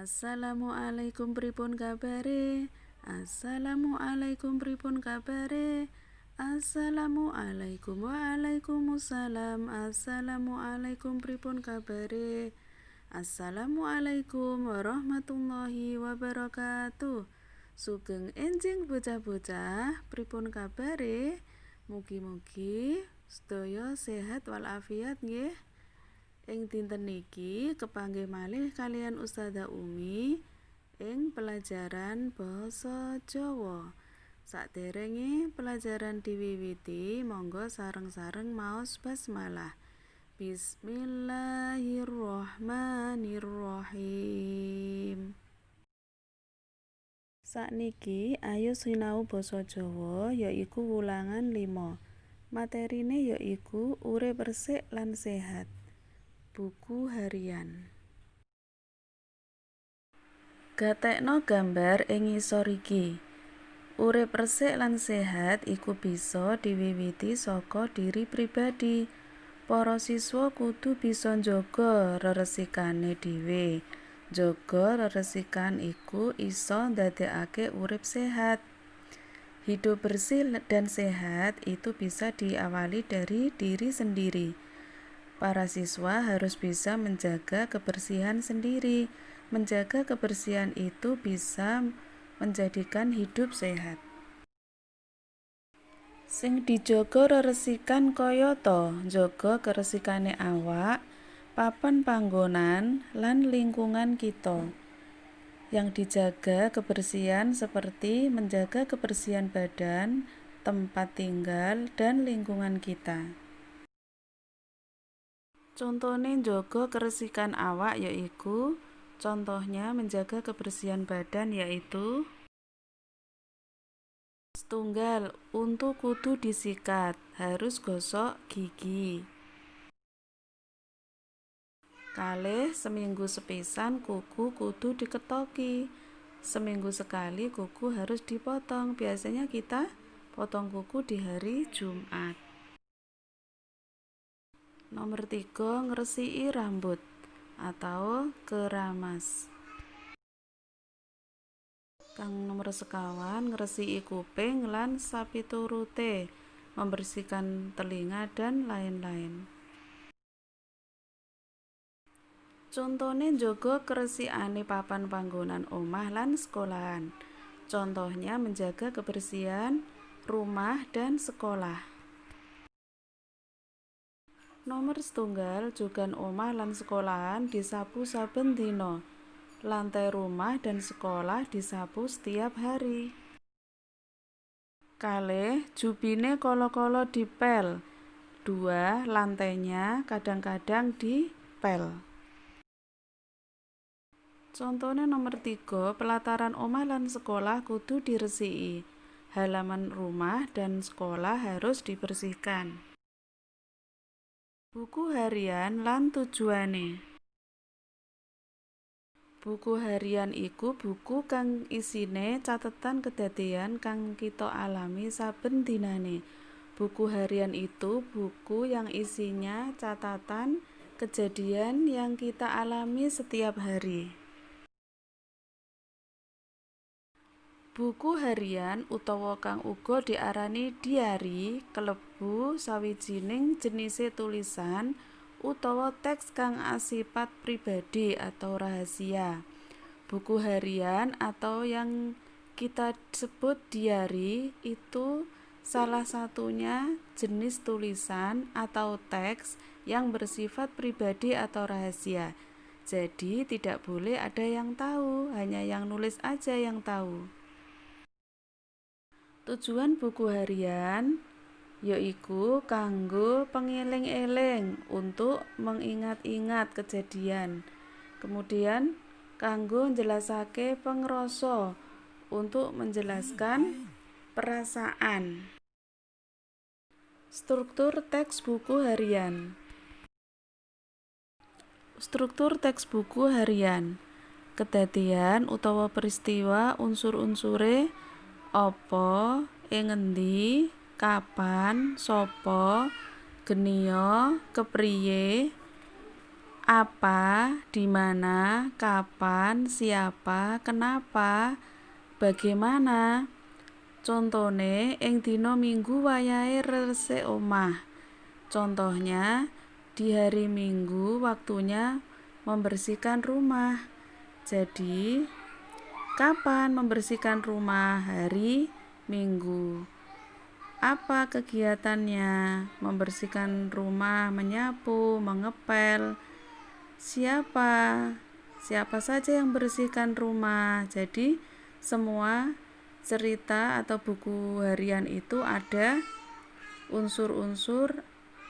Assalamualaikum pripun kabare? Assalamualaikum pripun kabare? Assalamualaikum waalaikumsalam. Assalamualaikum pripun kabare? Assalamualaikum warahmatullahi wabarakatuh. Sugeng enjing bocah-bocah, pripun kabare? Mugi-mugi sedaya sehat walafiat nggih. Ing dinten niki kepanggih malih kalian Ustazah Umi ing pelajaran basa Jawa. Saderenge pelajaran diwiwiti, monggo sareng-sareng maos basmalah. Bismillahirrahmanirrahim. Sakniki ayo sinau basa Jawa yaiku wulangan 5. Materine yaiku urip resik lan sehat. Buku harian. Gatekno gambar ing ngisor iki. Urip resik lan sehat iku bisa diwiwiti saka diri pribadi. Para siswa kudu bisa njaga reresikane dhewe. Njaga reresikan iku iso ndadekake urip sehat. Hidup bersih dan sehat itu bisa diawali dari diri sendiri. Para siswa harus bisa menjaga kebersihan sendiri. Menjaga kebersihan itu bisa menjadikan hidup sehat. Sing dijaga reresikan kayata njaga keresikane awak, papan panggonan, lan lingkungan kita. Yang dijaga kebersihan seperti menjaga kebersihan badan, tempat tinggal, dan lingkungan kita. Contone njaga keresikan awak yaiku, contohnya menjaga kebersihan badan yaitu setunggal, untu kudu disikat, harus gosok gigi. Kalih, seminggu sepisan kuku kudu diketoki. Seminggu sekali kuku harus dipotong. Biasanya kita potong kuku di hari Jumat. Nomor 3, ngresiki rambut atau keramas. Kang nomor sekawan, ngresiki kuping lan sapiturute, membersihkan telinga dan lain-lain. Contone njaga keresikane papan panggonan omah lan sekolahan. Contohnya menjaga kebersihan rumah dan sekolah. Nomor setunggal, jugan omah lan sekolahan disapu saben dina. Lantai rumah dan sekolah disapu setiap hari. Kalih, jubine kala-kala dipel. 2, lantainya kadang-kadang dipel. Contohnya nomor 3, pelataran omah lan sekolah kudu diresiki. Halaman rumah dan sekolah harus dibersihkan. Buku harian lan tujuane. Buku harian iku buku kang isine catetan kedadean kang kita alami saben dinane. Buku harian itu buku yang isinya catatan kejadian yang kita alami setiap hari. Buku harian utawa kang uga diarani diari kalebu sawijining jenise tulisan utawa teks kang asifat pribadi atau rahasia. Buku harian atau yang kita sebut diari itu salah satunya jenis tulisan atau teks yang bersifat pribadi atau rahasia. Jadi tidak boleh ada yang tahu, hanya yang nulis aja yang tahu. Tujuan buku harian yaiku kanggo pengeling-eling untuk mengingat-ingat kejadian. Kemudian kanggo njelasake pangrasa untuk menjelaskan perasaan. Struktur teks buku harian. Struktur teks buku harian. Kedadian utawa peristiwa unsur-unsure apa, ing ngendi, kapan, sapa, geniya, kepriye, Apa, di mana, kapan, siapa, kenapa, bagaimana. Contone ing dina Minggu wayahe resik omah. Contohnya, di hari Minggu waktunya membersihkan rumah. Jadi, kapan membersihkan rumah? Hari Minggu. Apa kegiatannya? Membersihkan rumah, menyapu, mengepel. Siapa? Siapa saja yang bersihkan rumah? Jadi, semua cerita atau buku harian itu ada unsur-unsur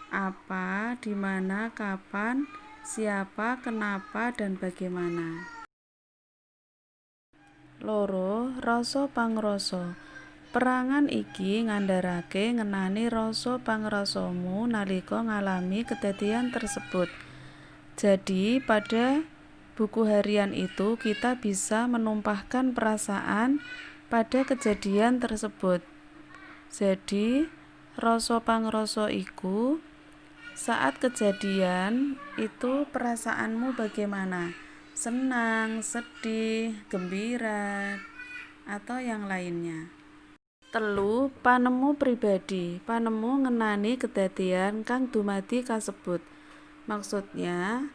apa, di mana, kapan, siapa, kenapa, dan bagaimana. Loro, rasa pangrasa. Perangan iki ngandharake ngenani rasa pangrasamu nalika ngalami kedadian tersebut. Jadi, pada buku harian itu kita bisa menumpahkan perasaan pada kejadian tersebut. Jadi, rasa pangrasa iku saat kejadian itu perasaanmu bagaimana? Senang, sedih, gembira, atau yang lainnya. Telu, panemu pribadi. Panemu ngenani kedadian kang dumadi kasebut. Maksudnya,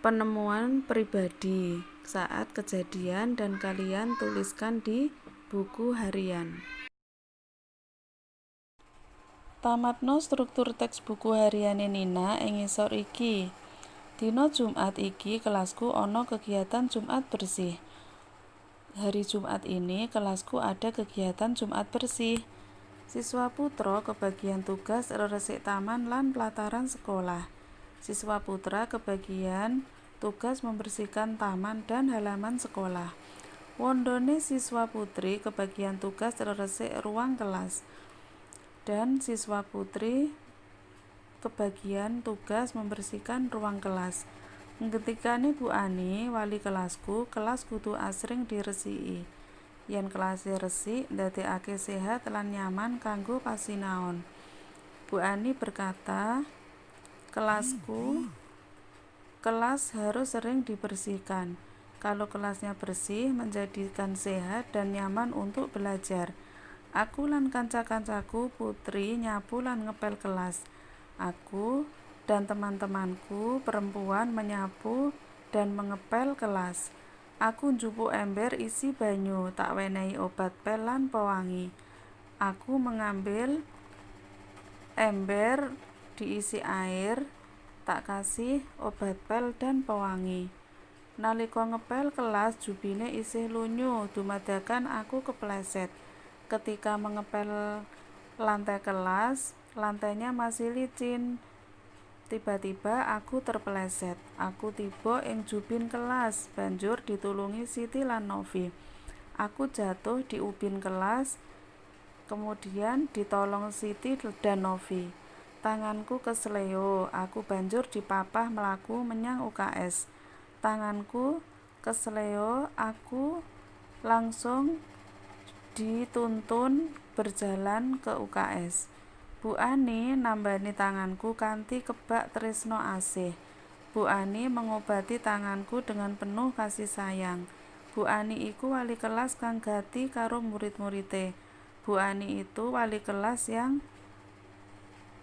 penemuan pribadi saat kejadian dan kalian tuliskan di buku harian. Tamatno struktur teks buku hariane Nina ing ngisor iki. Dina Jumat iki kelasku ana kegiatan Jumat bersih. Hari Jumat ini kelasku ada kegiatan Jumat bersih. Siswa putra kebagian tugas resik taman lan pelataran sekolah. Siswa putra kebagian tugas membersihkan taman dan halaman sekolah. Wondone siswa putri kebagian tugas resik ruang kelas. Dan siswa putri kebagian tugas membersihkan ruang kelas. Ngendikane Bu Ani, wali kelasku, kelas kudu asring diresiki. Yen kelase resik, ndadekake sehat lan nyaman kanggo pasinaon. Bu Ani berkata, kelas harus sering dibersihkan. Kalau kelasnya bersih, menjadikan sehat dan nyaman untuk belajar. Aku lan kanca-kancaku putri nyapu lan ngepel kelas. Aku dan teman-temanku perempuan menyapu dan mengepel kelas. Aku njupuk ember isi banyu, tak wenehi obat pel lan pewangi. Aku mengambil ember diisi air, tak kasih obat pel dan pewangi. Nalika ngepel kelas jubine isih lunyu, dumadakan aku kepleset. Ketika mengepel lantai kelas, lantainya masih licin. Tiba-tiba aku terpeleset. Aku tiba ing jubin kelas, banjur ditulungi Siti lan Novi. Aku jatuh di ubin kelas, kemudian ditolong Siti dan Novi. Tanganku kesleo, aku banjur dipapah mlaku menyang UKS. Tanganku kesleo, aku langsung dituntun berjalan ke UKS. Bu Ani nambani tanganku kanthi kebak tresno asih. Bu Ani mengobati tanganku dengan penuh kasih sayang. Bu Ani iku wali kelas kang gati karo murid-muride. Bu Ani itu wali kelas yang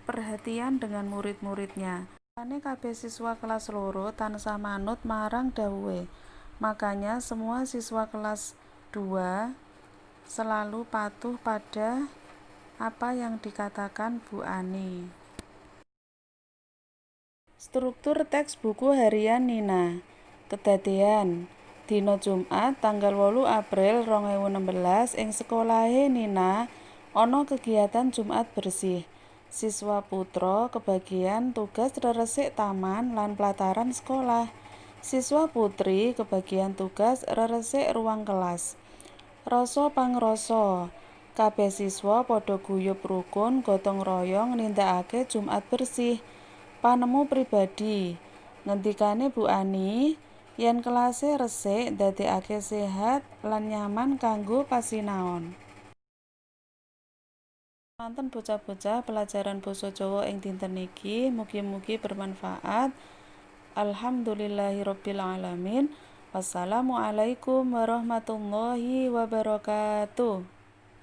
perhatian dengan murid-muridnya. Ane kabeh siswa kelas loro tansah manut marang dawuhe. Makanya semua siswa kelas 2 selalu patuh pada apa yang dikatakan Bu Ani. Struktur teks buku harian Nina. Kedadean dina Jumat tanggal 8 April 2016 ing sekolahe Nina ana kegiatan Jumat bersih. Siswa putra kebagian tugas reresik taman lan pelataran sekolah. Siswa putri kebagian tugas reresik ruang kelas. Rasa pangrasa. Kabeh siswa padha guyub rukun gotong royong nindakake Jumat bersih. Panemu pribadi. Ngendikane Bu Ani, yen kelase resik ndadekake sehat lan nyaman kanggo pasinaon. Manten bocah-bocah pelajaran basa Jawa ing dinten iki mugi-mugi bermanfaat. Alhamdulillahirabbil alamin. Wassalamualaikum warahmatullahi wabarakatuh.